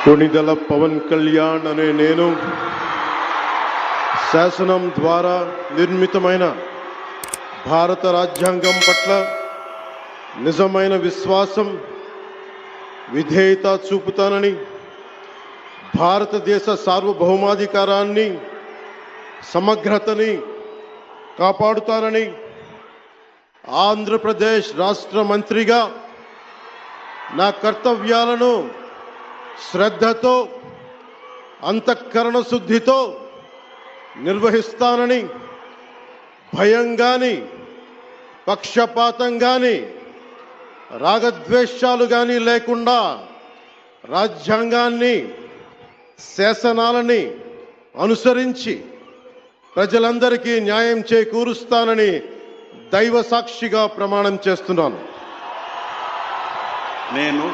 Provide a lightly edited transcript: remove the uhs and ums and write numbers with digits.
కొణిదెల పవన్ కళ్యాణ్ అనే నేను శాసనం ద్వారా నిర్మితమైన భారత రాజ్యాంగం పట్ల నిజమైన విశ్వాసం విధేయత చూపుతానని, భారతదేశ సార్వభౌమాధికారాన్ని సమగ్రతని కాపాడుతానని, ఆంధ్రప్రదేశ్ రాష్ట్ర మంత్రిగా నా కర్తవ్యాలను శ్రద్ధతో అంతఃకరణ శుద్ధితో నిర్వహిస్తానని, భయం గాని పక్షపాతం గాని రాగద్వేషాలు గాని లేకుండా రాజ్యాంగాన్ని శాసనాలని అనుసరించి ప్రజలందరికీ న్యాయం చేకూరుస్తానని దైవ సాక్షిగా ప్రమాణం చేస్తున్నాను. నేను